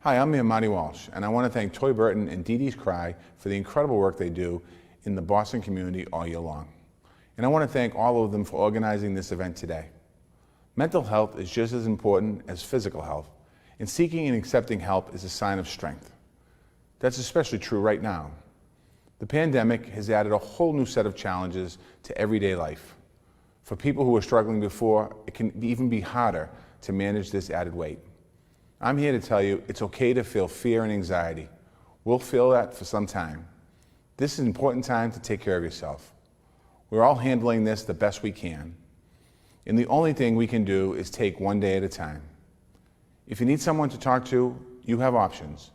Hi, I'm Marty Walsh, and I want to thank Toy Burton and DDs Cry for the incredible work they do in the Boston community all year long. And I want to thank all of them for organizing this event today. Mental health is just as important as physical health, and seeking and accepting help is a sign of strength. That's especially true right now. The pandemic has added a whole new set of challenges to everyday life. For people who were struggling before, it can even be harder to manage this added weight. I'm here to tell you it's okay to feel fear and anxiety. We'll feel that for some time. This is an important time to take care of yourself. We're all handling this the best we can. And the only thing we can do is take one day at a time. If you need someone to talk to, you have options.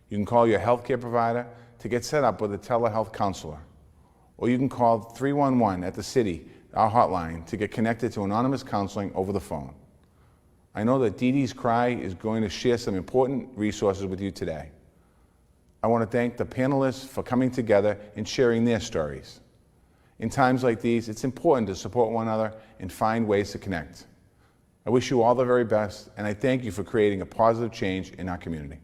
You can call your healthcare provider to get set up with a telehealth counselor. Or you can call 311 at the city, our hotline, to get connected to anonymous counseling over the phone. I know that DDs Cry is going to share some important resources with you today. I want to thank the panelists for coming together and sharing their stories. In times like these, it's important to support one another and find ways to connect. I wish you all the very best, and I thank you for creating a positive change in our community.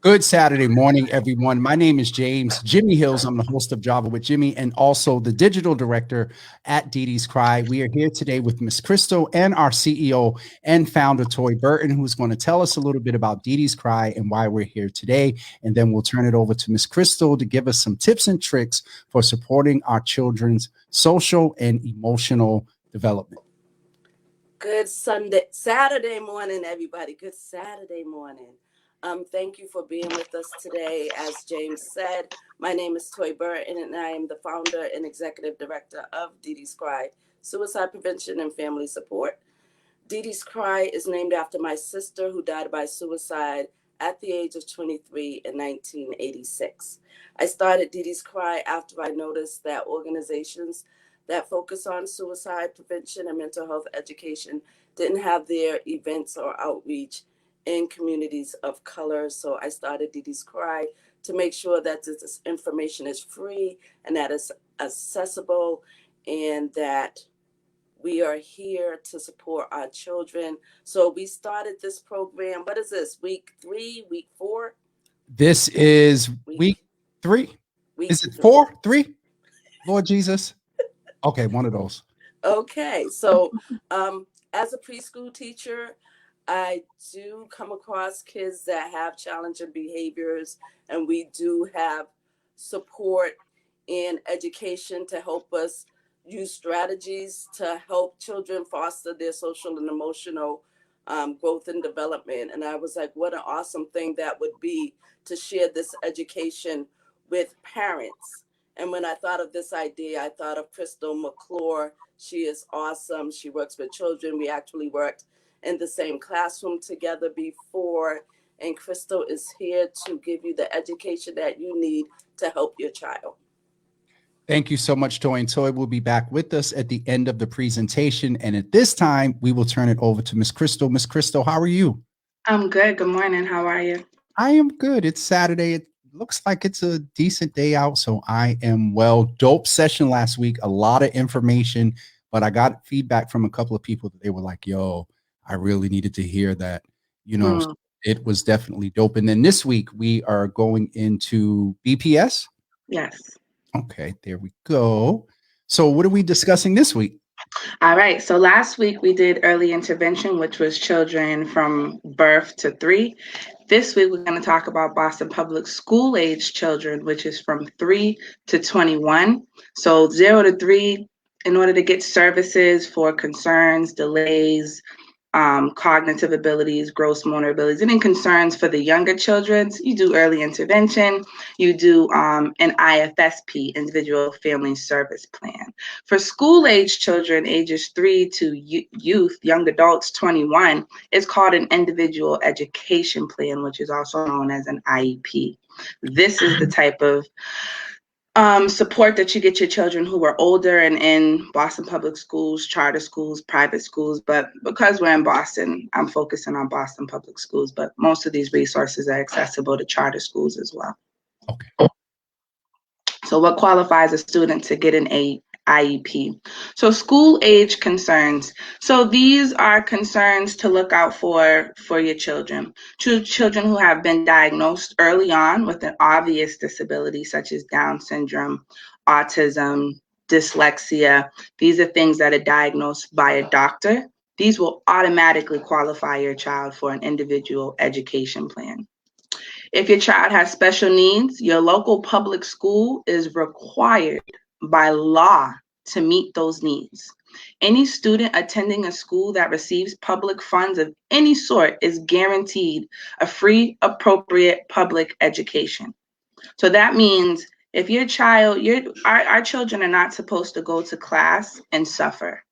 Good Saturday morning, everyone. My name is James Jimmy Hills. I'm the host of Java with Jimmy and also the digital director at DDs Cry. We are here today with Miss Krystal and our CEO and founder, Toy Burton, who's going to tell us a little bit about DDs Cry and why we're here today. And then we'll turn it over to Miss Krystal to give us some tips and tricks for supporting our children's social and emotional development. Good Saturday morning, everybody. Good Saturday morning. Thank you for being with us today. As James said, my name is Toy Burton, and I am the founder and executive director of DDs Cry, Suicide Prevention and Family Support. DDs Cry is named after my sister who died by suicide at the age of 23 in 1986. I started DDs Cry after I noticed that organizations that focus on suicide prevention and mental health education didn't have their events or outreach in communities of color. So I started DDs Cry to make sure that this information is free and that it's accessible and that we are here to support our children. So we started this program. What is this? Week 3, week 4? This is week 3. Is it 4, 3? Lord Jesus. Okay, one of those. Okay, so as a preschool teacher, I do come across kids that have challenging behaviors, and we do have support in education to help us use strategies to help children foster their social and emotional growth and development. And I was like, what an awesome thing that would be to share this education with parents. And when I thought of this idea, I thought of Krystal McClure. She is awesome. She works with children. We actually worked in the same classroom together before. And Krystal is here to give you the education that you need to help your child. Thank you so much, Toy. And Toy will be back with us at the end of the presentation. And at this time, we will turn it over to Miss Krystal. Miss Krystal, how are you? I'm good. Good morning. How are you? I am good. It's Saturday. It looks like it's a decent day out, so I am well. Dope session last week. A lot of information, but I got feedback from a couple of people that they were like, yo, I really needed to hear that. You know, so it was definitely dope. And then this week, we are going into BPS. Yes. Okay, there we go. So what are we discussing this week? All right. So last week we did early intervention, which was children from birth to 3. This week we're going to talk about Boston Public School age children, which is from 3 to 21. So 0 to 3, in order to get services for concerns, delays, cognitive abilities, gross motor abilities, and then concerns for the younger children, you do early intervention, you do an IFSP, Individual Family Service Plan. For school-age children, ages 3 to youth, young adults 21, it's called an Individual Education Plan, which is also known as an IEP. This is the type of support that you get your children who are older and in Boston Public Schools, charter schools, private schools. But because we're in Boston, I'm focusing on Boston Public Schools. But most of these resources are accessible to charter schools as well. Okay. So what qualifies a student to get an IEP. So school age concerns. So these are concerns to look out for your children. Children who have been diagnosed early on with an obvious disability such as Down syndrome, autism, dyslexia. These are things that are diagnosed by a doctor. These will automatically qualify your child for an individual education plan. If your child has special needs, your local public school is required by law to meet those needs. Any student attending a school that receives public funds of any sort is guaranteed a free, appropriate public education. So that means if your child, our children are not supposed to go to class and suffer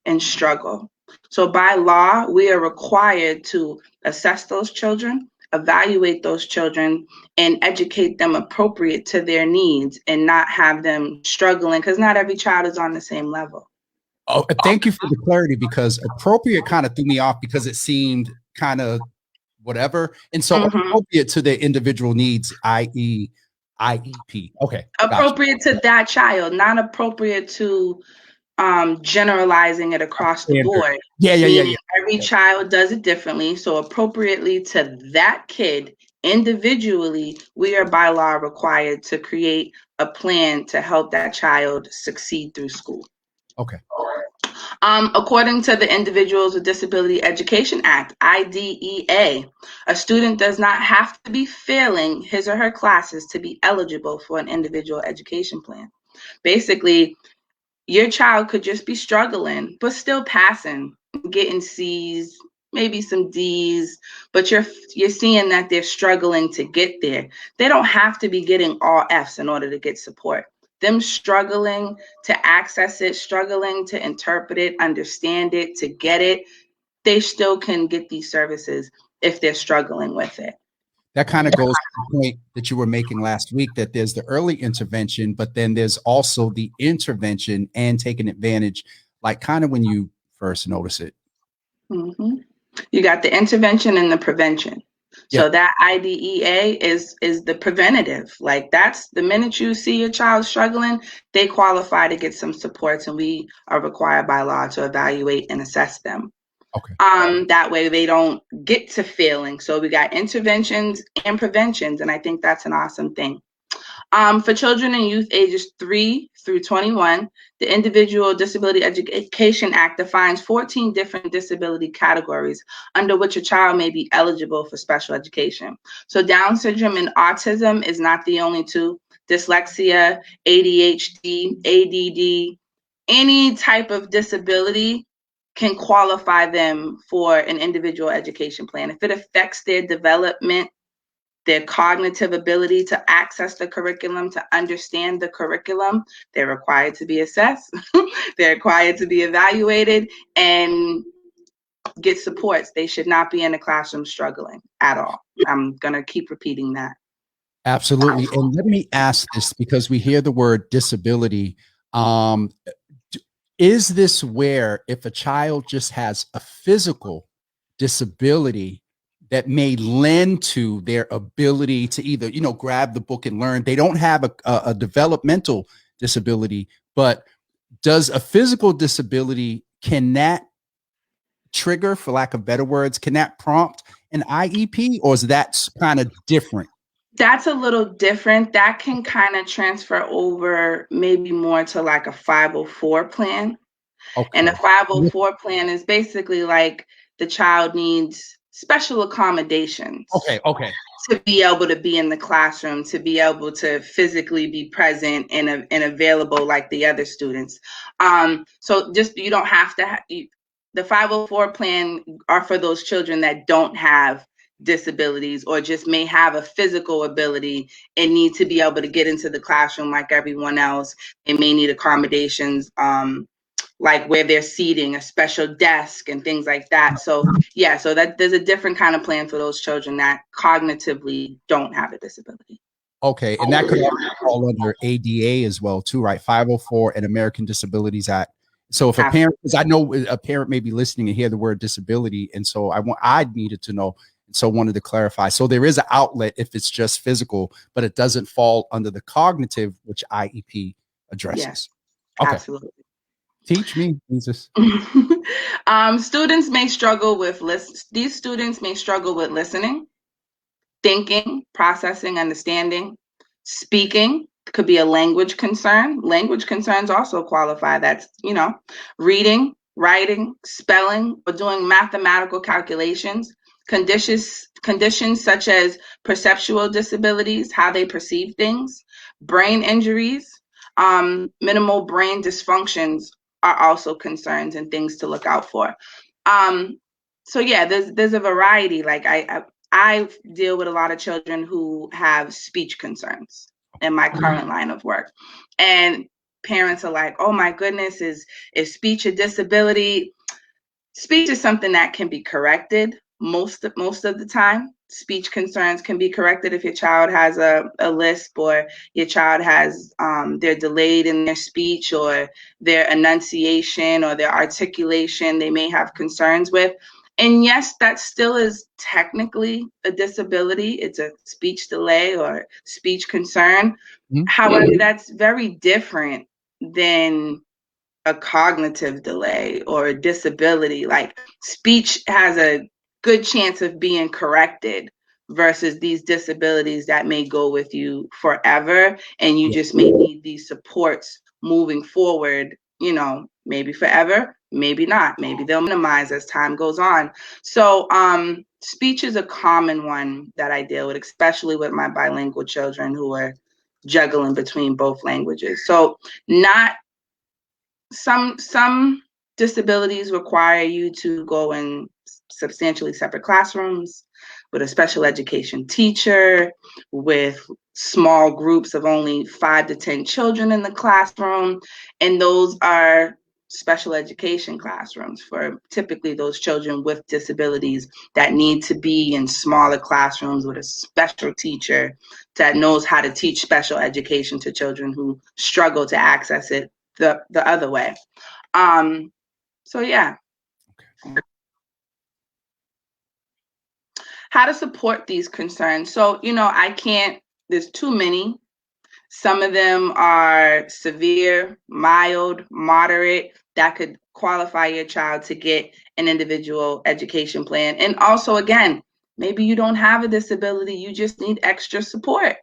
and struggle. So by law, we are required to assess those children, evaluate those children, and educate them appropriate to their needs and not have them struggling, because not every child is on the same level. Oh, thank you for the clarity, because appropriate kind of threw me off because it seemed kind of whatever. And so appropriate to their individual needs, i.e. IEP. Okay. Appropriate to that child, not appropriate to generalizing it across the board. Yeah. Every child does it differently. So appropriately to that kid individually, we are by law required to create a plan to help that child succeed through school. Okay. According to the Individuals with Disability Education Act, IDEA, a student does not have to be failing his or her classes to be eligible for an individual education plan. Basically, your child could just be struggling, but still passing, getting C's, maybe some D's, but you're seeing that they're struggling to get there. They don't have to be getting all F's in order to get support. Them struggling to access it, struggling to interpret it, understand it, to get it, they still can get these services if they're struggling with it. That kind of goes to the point that you were making last week, that there's the early intervention, but then there's also the intervention and taking advantage, like kind of when you first notice it. You got the intervention and the prevention. So that IDEA is the preventative. Like that's the minute you see your child struggling, they qualify to get some supports, and we are required by law to evaluate and assess them. Okay. That way they don't get to failing. So we got interventions and preventions, and I think that's an awesome thing. For children and youth ages 3 through 21, the Individual Disability Education Act defines 14 different disability categories under which a child may be eligible for special education. So Down syndrome and autism is not the only two. Dyslexia, ADHD, ADD, any type of disability can qualify them for an individual education plan. If it affects their development, their cognitive ability to access the curriculum, to understand the curriculum, they're required to be assessed, they're required to be evaluated and get supports. They should not be in the classroom struggling at all. I'm gonna keep repeating that. Absolutely. And let me ask this, because we hear the word disability. Is this where if a child just has a physical disability that may lend to their ability to either, grab the book and learn, they don't have a developmental disability, but does a physical disability, can that trigger, for lack of better words, can that prompt an IEP, or is that kind of different? That's a little different. That can kind of transfer over maybe more to like a 504 plan. Okay. And a 504 plan is basically like the child needs special accommodations. Okay. To be able to be in the classroom, to be able to physically be present and available like the other students. So just, you don't have to, the 504 plan are for those children that don't have disabilities or just may have a physical ability and need to be able to get into the classroom like everyone else. They may need accommodations, like where they're seating, a special desk and things like that. So yeah, so that there's a different kind of plan for those children that cognitively don't have a disability. Okay, and that could fall under ADA as well too, right? 504 and American Disabilities Act. So if a parent, because I know a parent may be listening and hear the word disability, and so I needed to know, so wanted to clarify. So there is an outlet if it's just physical, but it doesn't fall under the cognitive, which IEP addresses. Yes. Okay. Absolutely. Teach me, Jesus. Students may struggle with these students may struggle with listening, thinking, processing, understanding, speaking. Could be a language concern. Language concerns also qualify. That's, reading, writing, spelling, or doing mathematical calculations. Conditions such as perceptual disabilities, how they perceive things, brain injuries, minimal brain dysfunctions are also concerns and things to look out for. So yeah, there's a variety. Like I deal with a lot of children who have speech concerns in my current line of work. And parents are like, oh my goodness, is speech a disability? Speech is something that can be corrected most of the time. Speech concerns can be corrected if your child has a lisp, or your child has they're delayed in their speech, or their enunciation or their articulation they may have concerns with. And yes, that still is technically a disability. It's a speech delay or speech concern. Mm-hmm. However, that's very different than a cognitive delay or a disability. Like, speech has a good chance of being corrected versus these disabilities that may go with you forever, and you just may need these supports moving forward, maybe forever, maybe not, maybe they'll minimize as time goes on. So speech is a common one that I deal with, especially with my bilingual children who are juggling between both languages. So not some disabilities require you to go in substantially separate classrooms with a special education teacher, with small groups of only 5 to 10 children in the classroom. And those are special education classrooms for typically those children with disabilities that need to be in smaller classrooms with a special teacher that knows how to teach special education to children who struggle to access it the other way. So yeah. Okay. How to support these concerns. So, there's too many. Some of them are severe, mild, moderate, that could qualify your child to get an individual education plan. And also, again, maybe you don't have a disability, you just need extra support.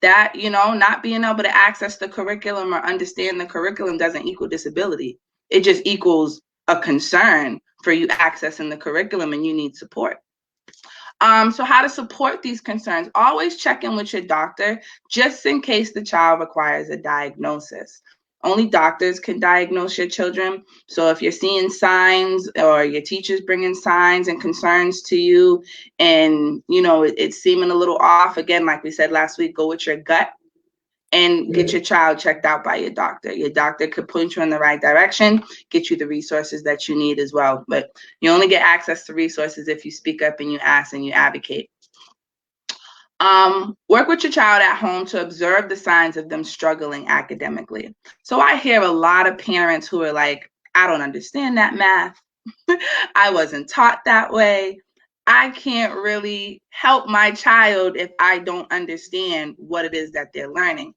That, not being able to access the curriculum or understand the curriculum doesn't equal disability. It just equals a concern for you accessing the curriculum, and you need support. So how to support these concerns? Always check in with your doctor just in case the child requires a diagnosis. Only doctors can diagnose your children. So if you're seeing signs, or your teacher's bringing signs and concerns to you, and it's seeming a little off, again, like we said last week, go with your gut and get your child checked out by your doctor. Your doctor could point you in the right direction, get you the resources that you need as well. But you only get access to resources if you speak up and you ask and you advocate. Work with your child at home to observe the signs of them struggling academically. So I hear a lot of parents who are like, I don't understand that math. I wasn't taught that way. I can't really help my child if I don't understand what it is that they're learning.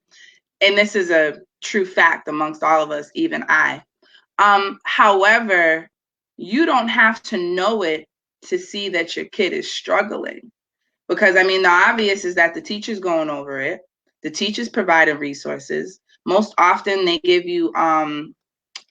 And this is a true fact amongst all of us, even I. However, you don't have to know it to see that your kid is struggling. Because, the obvious is that the teacher's going over it. The teacher's providing resources. Most often they give you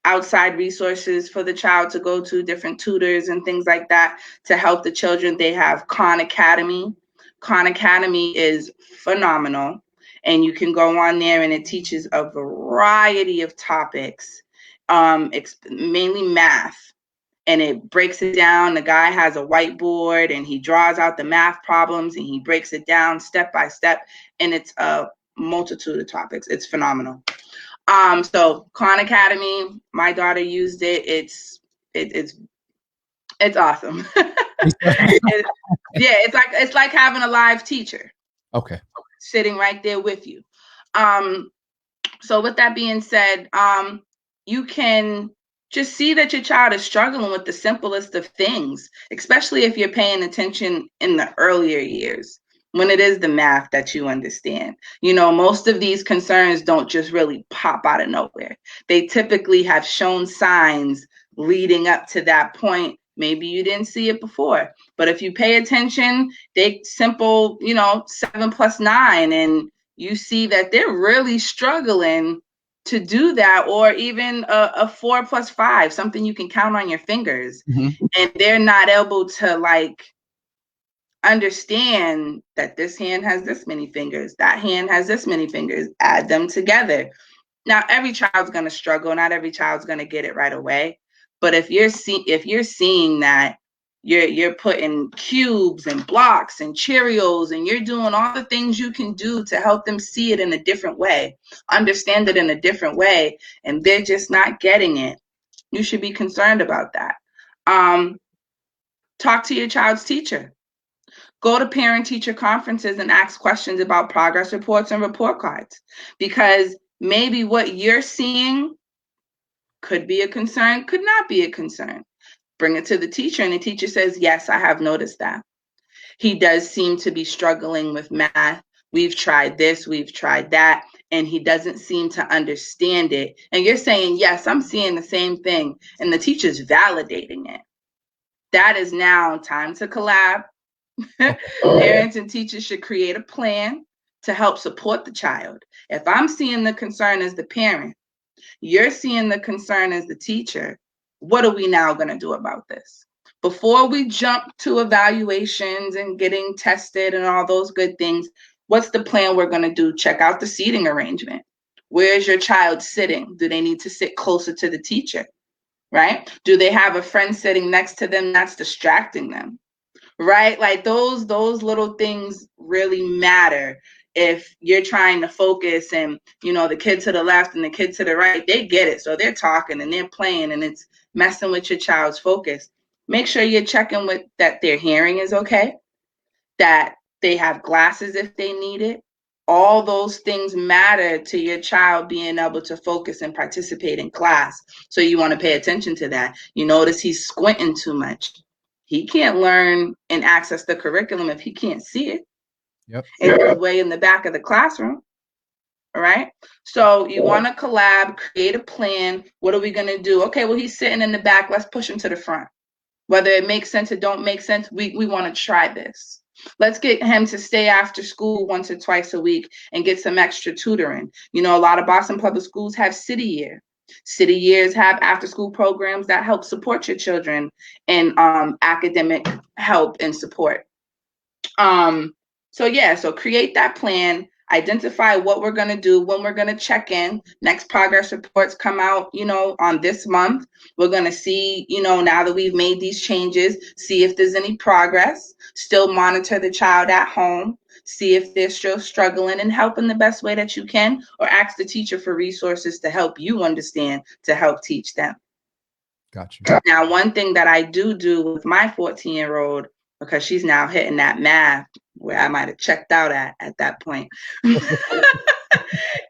outside resources for the child to go to, different tutors and things like that to help the children. They have Khan Academy. Khan Academy is phenomenal. And you can go on there, and it teaches a variety of topics, mainly math. And it breaks it down. The guy has a whiteboard, and he draws out the math problems, and he breaks it down step by step. And it's a multitude of topics. It's phenomenal. So Khan Academy, my daughter used it. It's awesome. It's like having a live teacher. Okay. Sitting right there with you. So with that being said, you can just see that your child is struggling with the simplest of things, especially if you're paying attention in the earlier years. when it is the math that you understand. You know, most of these concerns don't just really pop out of nowhere. They typically have shown signs leading up to that point. Maybe you didn't see it before, but if you pay attention, they simple, 7 plus 9, and you see that they're really struggling to do that, or even a 4 plus 5, something you can count on your fingers, and they're not able to like understand that this hand has this many fingers, that hand has this many fingers, add them together. Now, every child's going to struggle. Not every child's going to get it right away. But if you're seeing that you're putting cubes and blocks and Cheerios, and you're doing all the things you can do to help them see it in a different way, understand it in a different way, and they're just not getting it, you should be concerned about that. Talk to your child's teacher. Go to parent-teacher conferences and ask questions about progress reports and report cards, because maybe what you're seeing could be a concern, could not be a concern. Bring it to the teacher, and the teacher says, yes, I have noticed that. He does seem to be struggling with math. We've tried this, we've tried that, and he doesn't seem to understand it. And you're saying, yes, I'm seeing the same thing, and the teacher's validating it. That is now time to collab. Parents and teachers should create a plan to help support the child. If I'm seeing the concern as the parent, you're seeing the concern as the teacher, what are we now going to do about this? Before we jump to evaluations and getting tested and all those good things, what's the plan we're going to do? Check out the seating arrangement. Where's your child sitting? Do they need to sit closer to the teacher? Right? Do they have a friend sitting next to them that's distracting them? Right? Like those little things really matter. If you're trying to focus, and the kid to the left and the kid to the right, they get it. So they're talking and they're playing, and it's messing with your child's focus. Make sure you're checking with that their hearing is okay, that they have glasses if they need it. All those things matter to your child being able to focus and participate in class. So you want to pay attention to that. You notice he's squinting too much. He can't learn and access the curriculum if he can't see it. Yep. It's way in the back of the classroom. All right. So you want to collab, create a plan. What are we going to do? Okay, well, he's sitting in the back. Let's push him to the front. Whether it makes sense or don't make sense, we want to try this. Let's get him to stay after school once or twice a week and get some extra tutoring. A lot of Boston Public Schools have City Year. City Years have after-school programs that help support your children in academic help and support. So create that plan, identify what we're going to do, when we're going to check in. Next progress reports come out, on this month. We're going to see, now that we've made these changes, see if there's any progress, still monitor the child at home, see if they're still struggling, and help in the best way that you can, or ask the teacher for resources to help you understand, to help teach them. Gotcha. Now, one thing that I do with my 14-year-old, because she's now hitting that math where I might have checked out at that point.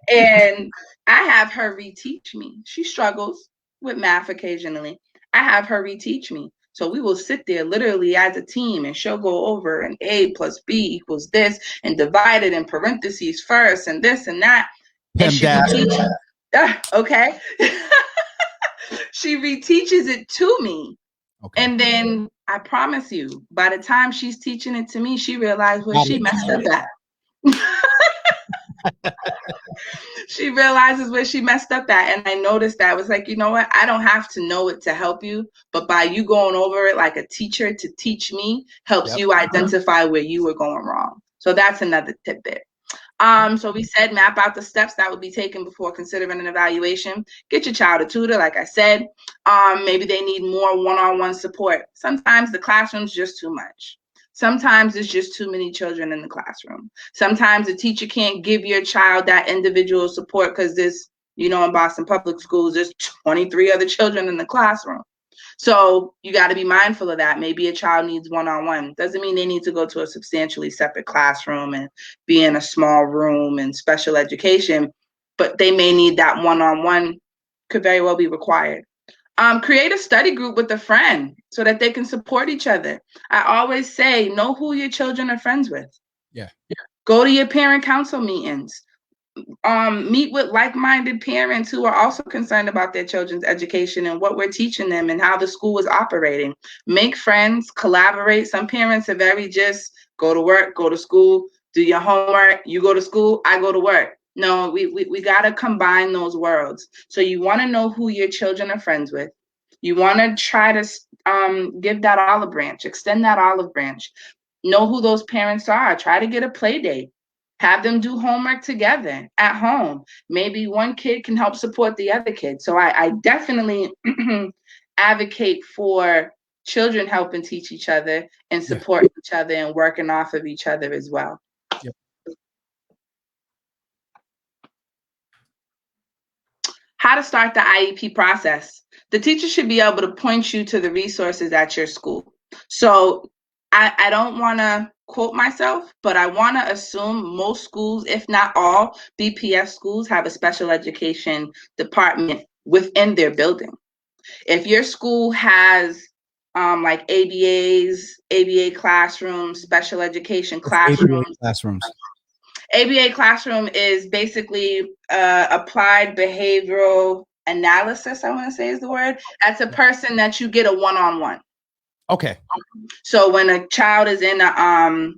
And I have her reteach me. She struggles with math occasionally. I have her reteach me. So we will sit there literally as a team, and she'll go over and A plus B equals this, and divide it in parentheses first, and this and that. And she reteaches. Okay. She reteaches it to me. Okay. And then I promise you, by the time she's teaching it to me, she realized where she messed up at. She realizes where she messed up at. And I noticed that. I was like, you know what? I don't have to know it to help you, but by you going over it like a teacher to teach me helps you identify where you were going wrong. So that's another tidbit. So we said map out the steps that would be taken before considering an evaluation. Get your child a tutor, like I said. Maybe they need more one-on-one support. Sometimes the classroom's just too much. Sometimes it's just too many children in the classroom. Sometimes the teacher can't give your child that individual support because there's, in Boston Public Schools, there's 23 other children in the classroom. So you got to be mindful of that. Maybe a child needs one-on-one. Doesn't mean they need to go to a substantially separate classroom and be in a small room and special education, but they may need that one-on-one, could very well be required. Create a study group with a friend so that they can support each other. I always say, know who your children are friends with. Yeah. Go to your parent council meetings. Meet with like-minded parents who are also concerned about their children's education and what we're teaching them and how the school is operating. Make friends, collaborate. Some parents are very just go to work, go to school, do your homework, you go to school, I go to work. No, we got to combine those worlds. So you want to know who your children are friends with. You want to try to give that olive branch, extend that olive branch. Know who those parents are. Try to get a play date. Have them do homework together at home. Maybe one kid can help support the other kid. So I definitely advocate for children helping teach each other and supporting each other and working off of each other as well. Yep. How to start the IEP process. The teacher should be able to point you to the resources at your school. So I don't want to quote myself, but I want to assume most schools, if not all, BPS schools have a special education department within their building. If your school has like ABA classrooms, special education classrooms. ABA classroom is basically applied behavioral analysis, I want to say is the word. That's a person that you get a one-on-one. Okay. So when a child is in a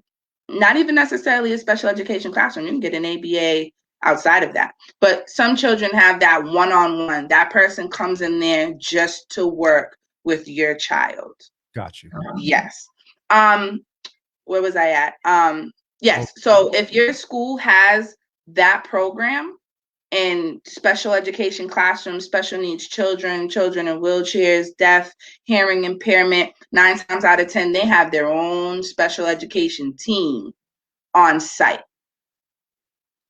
not even necessarily a special education classroom, you can get an ABA outside of that. But some children have that one-on-one. That person comes in there just to work with your child. Got you. Yes. Where was I at? Yes. So if your school has that program in special education classrooms, special needs children, children in wheelchairs, deaf, hearing impairment, 9 times out of 10, they have their own special education team on site,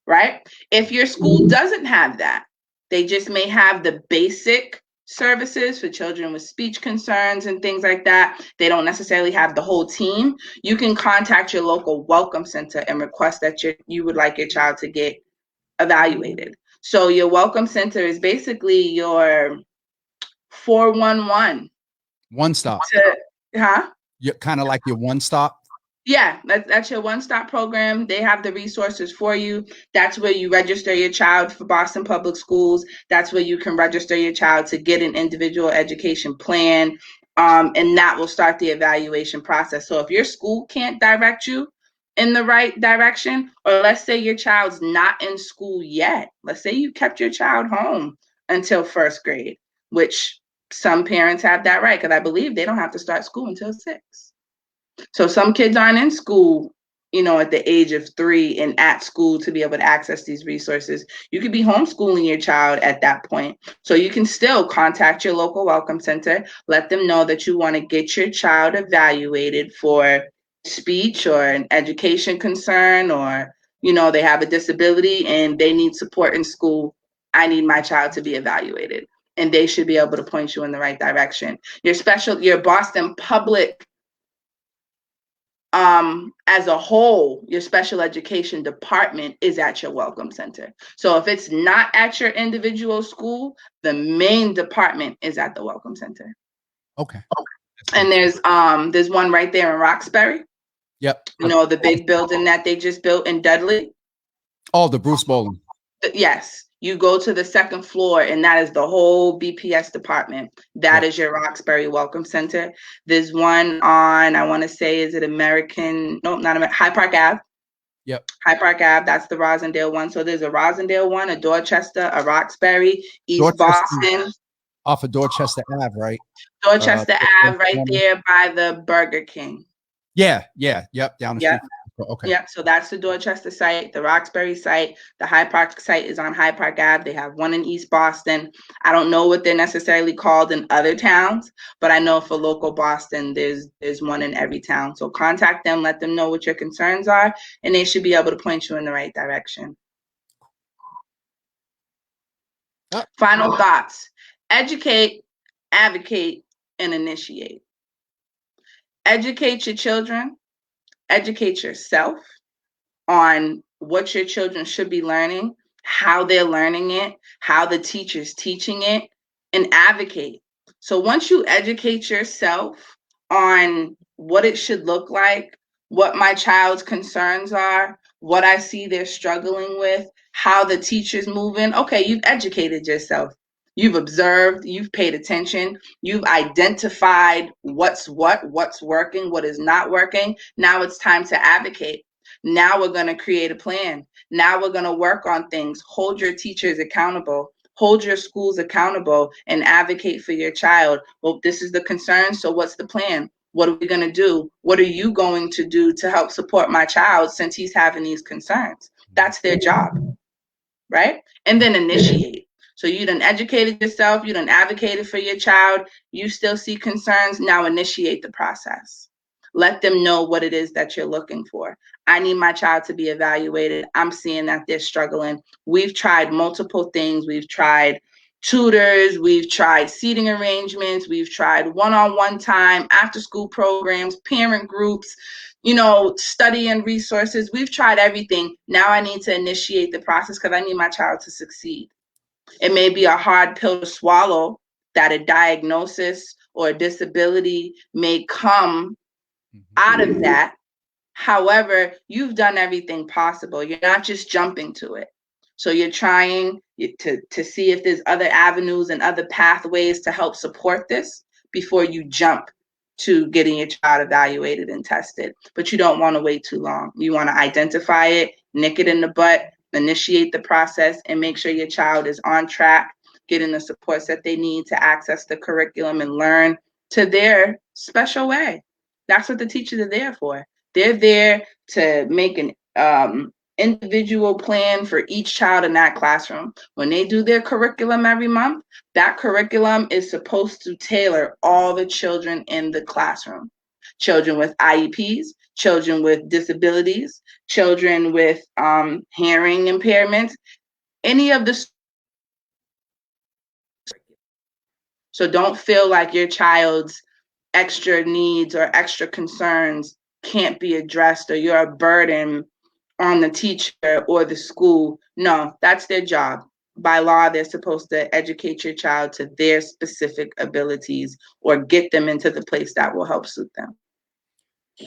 right? If your school doesn't have that, they just may have the basic services for children with speech concerns and things like that. They don't necessarily have the whole team. You can contact your local welcome center and request that you would like your child to get evaluated. So your welcome center is basically your 411. One stop. You're kind of like your one stop. Yeah, that's your one-stop program. They have the resources for you. That's where you register your child for Boston Public Schools. That's where you can register your child to get an individual education plan. And that will start the evaluation process. So if your school can't direct you in the right direction, or let's say your child's not in school yet, let's say you kept your child home until 1st grade, which some parents have that right, because I believe they don't have to start school until 6. So some kids aren't in school, at the age of 3 and at school to be able to access these resources. You could be homeschooling your child at that point. So you can still contact your local welcome center, let them know that you want to get your child evaluated for speech or an education concern, or, they have a disability and they need support in school. I need my child to be evaluated, and they should be able to point you in the right direction. Your Boston Public as a whole, your special education department is at your welcome center. So if it's not at your individual school, the main department is at the welcome center. Okay. And there's one right there in Roxbury. Yep. The big building that they just built in Dudley. Oh, the Bruce Bowling. Yes. You go to the 2nd floor, and that is the whole BPS department. That is your Roxbury Welcome Center. There's one on, I want to say, is it High Park Ave? Yep. High Park Ave, that's the Rosendale one. So there's a Rosendale one, a Dorchester, a Roxbury, East Boston. Off of Dorchester Ave, right? Dorchester Ave, right there by the Burger King. Yeah. Yep. Down the street. Okay. Yeah, so that's the Dorchester site, the Roxbury site. The High Park site is on High Park Ave. They have one in East Boston. I don't know what they're necessarily called in other towns, but I know for local Boston, there's one in every town. So contact them, let them know what your concerns are, and they should be able to point you in the right direction. Final thoughts: educate, advocate, and initiate. Educate your children. Educate yourself on what your children should be learning, how they're learning it, how the teacher's teaching it, and advocate. So once you educate yourself on what it should look like, what my child's concerns are, what I see they're struggling with, how the teacher's moving. Okay, you've educated yourself. You've observed, you've paid attention, you've identified what's working, what is not working. Now it's time to advocate. Now we're going to create a plan. Now we're going to work on things. Hold your teachers accountable. Hold your schools accountable and advocate for your child. Well, this is the concern. So what's the plan? What are we going to do? What are you going to do to help support my child since he's having these concerns? That's their job, right? And then initiate. So you done educated yourself, you done advocated for your child, you still see concerns, now initiate the process. Let them know what it is that you're looking for. I need my child to be evaluated. I'm seeing that they're struggling. We've tried multiple things. We've tried tutors, we've tried seating arrangements, we've tried one-on-one time, after-school programs, parent groups, study and resources. We've tried everything. Now I need to initiate the process because I need my child to succeed. It may be a hard pill to swallow that a diagnosis or a disability may come out of that. However, you've done everything possible. You're not just jumping to it. So you're trying to see if there's other avenues and other pathways to help support this before you jump to getting your child evaluated and tested. But you don't want to wait too long. You want to identify it, nick it in the butt, initiate the process, and make sure your child is on track, getting the supports that they need to access the curriculum and learn to their special way. That's what the teachers are there for. They're there to make an individual plan for each child in that classroom. When they do their curriculum every month, that curriculum is supposed to tailor all the children in the classroom. Children with IEPs, children with disabilities, children with hearing impairments, any of the. So don't feel like your child's extra needs or extra concerns can't be addressed or you're a burden on the teacher or the school. No, that's their job. By law, they're supposed to educate your child to their specific abilities or get them into the place that will help suit them.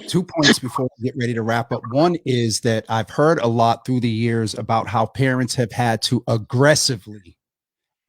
2 points before we get ready to wrap up. One is that I've heard a lot through the years about how parents have had to aggressively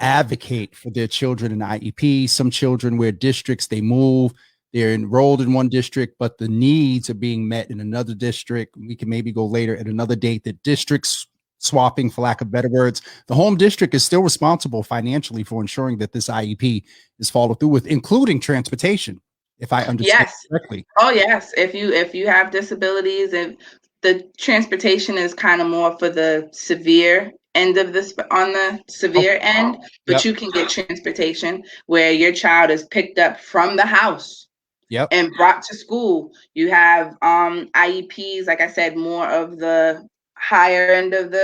advocate for their children in IEP. Some children where districts, they move, they're enrolled in one district, but the needs are being met in another district. We can maybe go later at another date. The districts swapping, for lack of better words. The home district is still responsible financially for ensuring that this IEP is followed through with, including transportation, if I understand correctly. Oh yes. If you have disabilities, and the transportation is kind of more for the severe end of this, on the severe end, but you can get transportation where your child is picked up from the house and brought to school. You have IEPs, like I said, more of the higher end of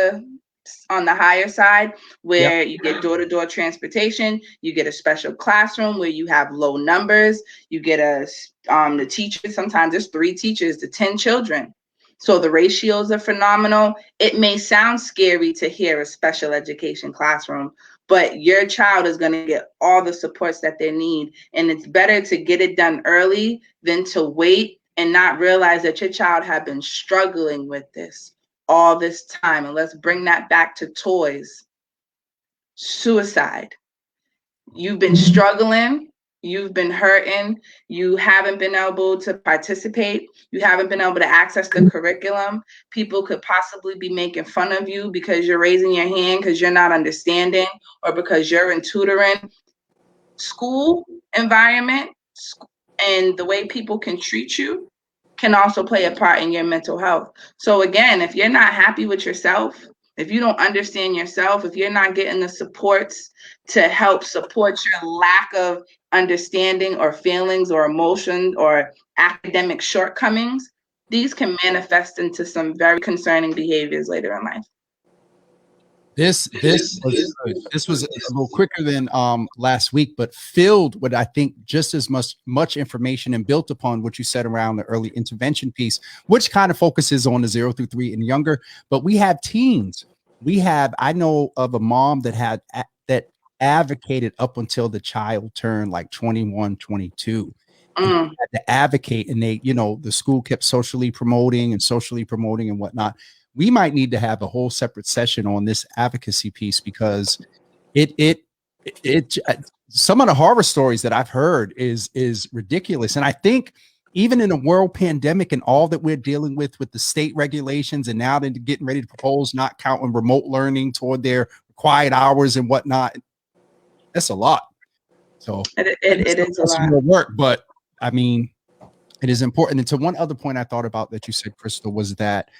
on the higher side, where you get door-to-door transportation. You get a special classroom where you have low numbers. You get the teachers, sometimes there's 3 teachers to 10 children. So the ratios are phenomenal. It may sound scary to hear a special education classroom, but your child is going to get all the supports that they need. And it's better to get it done early than to wait and not realize that your child had been struggling with this all this time. And let's bring that back to toys. Suicide. You've been struggling. You've been hurting. You haven't been able to participate. You haven't been able to access the curriculum. People could possibly be making fun of you because you're raising your hand because you're not understanding or because you're in tutoring. School environment and the way people can treat you can also play a part in your mental health. So again, if you're not happy with yourself, if you don't understand yourself, if you're not getting the supports to help support your lack of understanding or feelings or emotions or academic shortcomings, these can manifest into some very concerning behaviors later in life. This was a little quicker than last week, but filled with, I think, just as much information and built upon what you said around the early intervention piece, which kind of focuses on the 0 through 3 and younger. But we have teens. I know of a mom that advocated up until the child turned like 21, 22. and Mm. had to advocate, and they, the school kept socially promoting and whatnot. We might need to have a whole separate session on this advocacy piece, because it some of the horror stories that I've heard is ridiculous. And I think even in a world pandemic and all that we're dealing with the state regulations, and now they're getting ready to propose not counting remote learning toward their quiet hours and whatnot, that's a lot. So It is a lot. more work, but I mean, it is important. And to one other point I thought about that you said, Krystal, was that,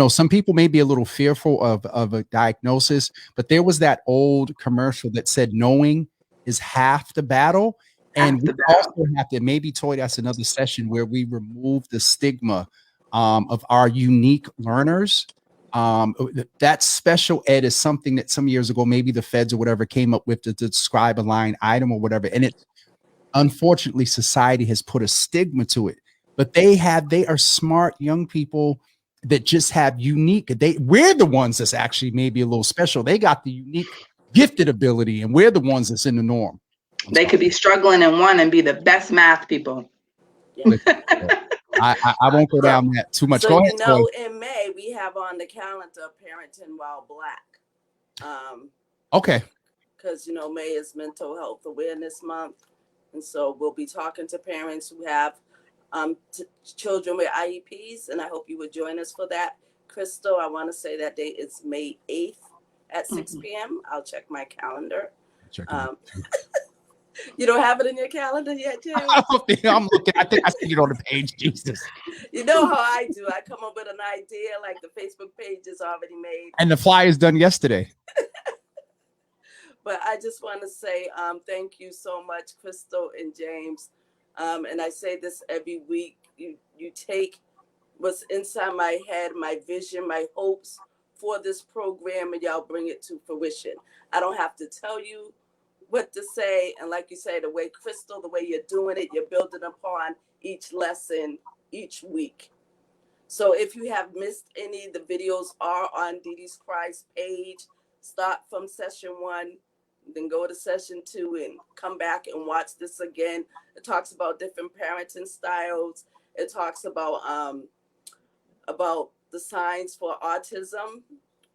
some people may be a little fearful of a diagnosis, but there was that old commercial that said knowing is half the battle. And we also have to, maybe, Toy, that's another session where we remove the stigma of our unique learners. That special ed is something that some years ago, maybe the feds or whatever came up with to describe a line item or whatever. And unfortunately, society has put a stigma to it. But they are smart young people that just have unique. We're the ones that's actually maybe a little special. They got the unique gifted ability, and we're the ones that's in the norm. They could be struggling in one and be the best math people. Yeah. I won't go down that too much. So, Go ahead, in May, we have on the calendar Parenting While Black. Okay. Because, May is Mental Health Awareness Month. And so we'll be talking to parents who have children with IEPs, and I hope you would join us for that. Krystal, I want to say that date is May 8th at 6 p.m. I'll check my calendar. You don't have it in your calendar yet, James? I'm looking. I think I see it on the page. Jesus. You know how I do. I come up with an idea, like the Facebook page is already made. And the flyer is done yesterday. But I just want to say thank you so much, Krystal and James. And I say this every week. You take what's inside my head, my vision, my hopes for this program, and y'all bring it to fruition. I don't have to tell you what to say. And like you say, the way Krystal, the way you're doing it, you're building upon each lesson each week. So if you have missed any, the videos are on DDs Cry's page. Start from session 1, then go to session 2 and come back and watch this again. It talks about different parenting styles. It talks about the signs for autism,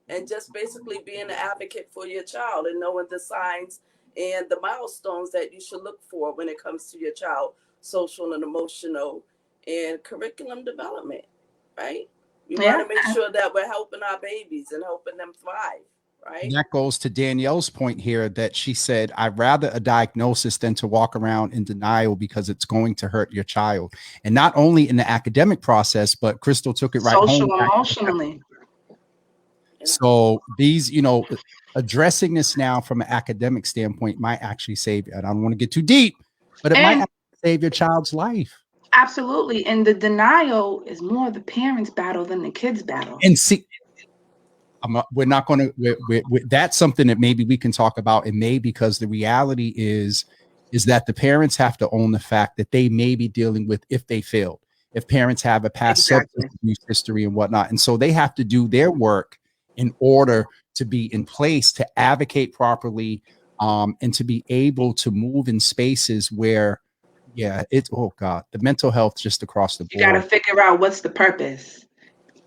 and just basically being an advocate for your child and knowing the signs and the milestones that you should look for when it comes to your child, social and emotional and curriculum development, right? We want to make sure that we're helping our babies and helping them thrive. Right. And that goes to Danielle's point here, that she said, I'd rather a diagnosis than to walk around in denial, because it's going to hurt your child. And not only in the academic process, but Krystal took it right social, home. Emotionally. So these, addressing this now from an academic standpoint might actually save, and I don't want to get too deep, but it might save your child's life. Absolutely. And the denial is more the parents' battle than the kids' battle. And see, we're not going to, that's something that maybe we can talk about in May, because the reality is that the parents have to own the fact that they may be dealing with, if they failed, if parents have a past substance abuse history and whatnot. And so they have to do their work in order to be in place to advocate properly, and to be able to move in spaces where, the mental health just across the board. You got to figure out what's the purpose.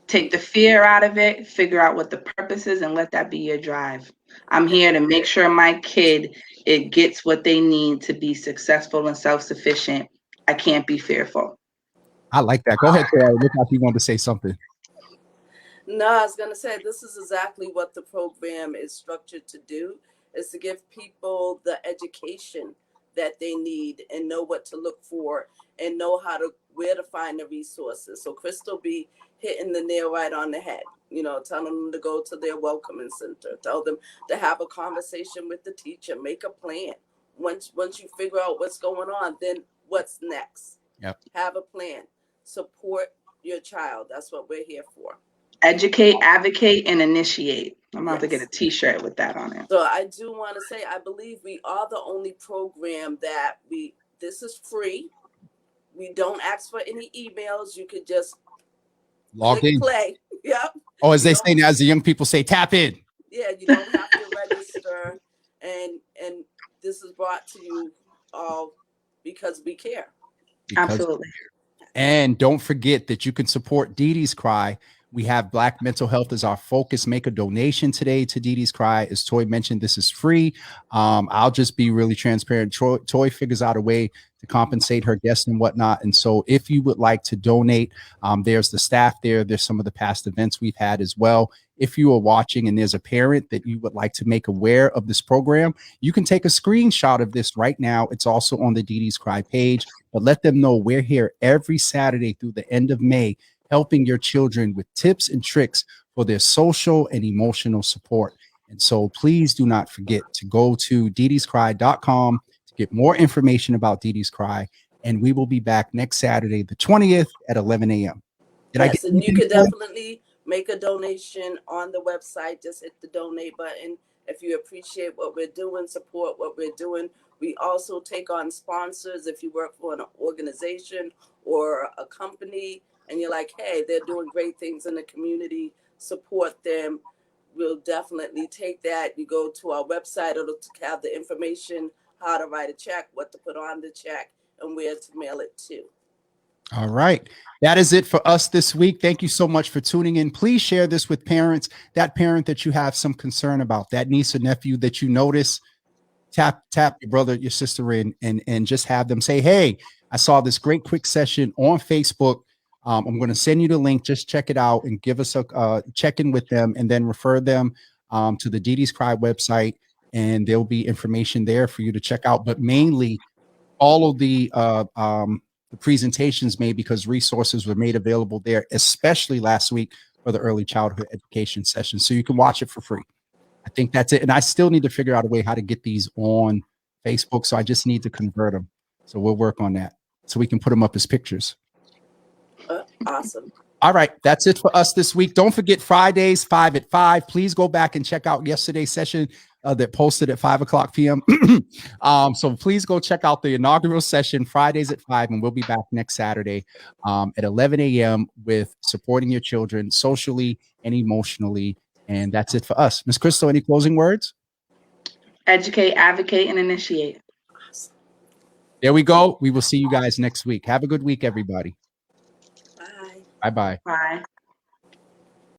Take the fear out of it, figure out what the purpose is, and let that be your drive. I'm here to make sure my kid, it gets what they need to be successful and self-sufficient. I can't be fearful. I like that. Go ahead, Sarah. Look like you wanted to say something. No, I was going to say, this is exactly what the program is structured to do, is to give people the education that they need and know what to look for and know where to find the resources. So Krystal be hitting the nail right on the head, telling them to go to their welcoming center, tell them to have a conversation with the teacher, make a plan. Once you figure out what's going on, then what's next? Yep. Have a plan. Support your child. That's what we're here for. Educate, advocate, and initiate. I'm about to get a t-shirt with that on it. So I do want to say, I believe we are the only program that this is free. We don't ask for any emails. You could just log in. Play. Yep. Oh, as they say, as the young people say, tap in. Yeah, you don't have to register. And this is brought to you all because we care. because Absolutely. and don't forget that you can support DD's Cry. We have Black mental health as our focus. Make a donation today to DD's Cry. As Toy mentioned, this is free. I'll just be really transparent. Toy figures out a way to compensate her guests and whatnot. And so if you would like to donate, there's the staff there. There's some of the past events we've had as well. If you are watching and there's a parent that you would like to make aware of this program, you can take a screenshot of this right now. It's also on the DD's Cry page, but let them know we're here every Saturday through the end of May, helping your children with tips and tricks for their social and emotional support. And so please do not forget to go to DDsCry.com to get more information about DD's Cry. And we will be back next Saturday, the 20th at 11 a.m. Yes, and you could definitely make a donation on the website. Just hit the donate button. If you appreciate what we're doing, support what we're doing. We also take on sponsors. If you work for an organization or a company and you're like, hey, they're doing great things in the community, support them. We'll definitely take that. You go to our website, it'll have the information, how to write a check, what to put on the check, and where to mail it to. All right. That is it for us this week. Thank you so much for tuning in. Please share this with parents, that parent that you have some concern about, that niece or nephew that you notice. Tap your brother, your sister in, and just have them say, hey, I saw this great quick session on Facebook. I'm going to send you the link. Just check it out and give us a check in with them, and then refer them to the DD's Cry website, and there'll be information there for you to check out. But mainly, all of the presentations made because resources were made available there, especially last week for the early childhood education session. So you can watch it for free. I think that's it. And I still need to figure out a way how to get these on Facebook. So I just need to convert them. So we'll work on that so we can put them up as pictures. Awesome. All right. That's it for us this week. Don't forget Fridays, 5 at 5. Please go back and check out yesterday's session that posted at 5:00 p.m. So please go check out the inaugural session Fridays at 5, and we'll be back next Saturday at 11 a.m. with supporting your children socially and emotionally. And that's it for us. Ms. Krystal, any closing words? Educate, advocate, and initiate. There we go. We will see you guys next week. Have a good week, everybody. Bye. Bye-bye. Bye.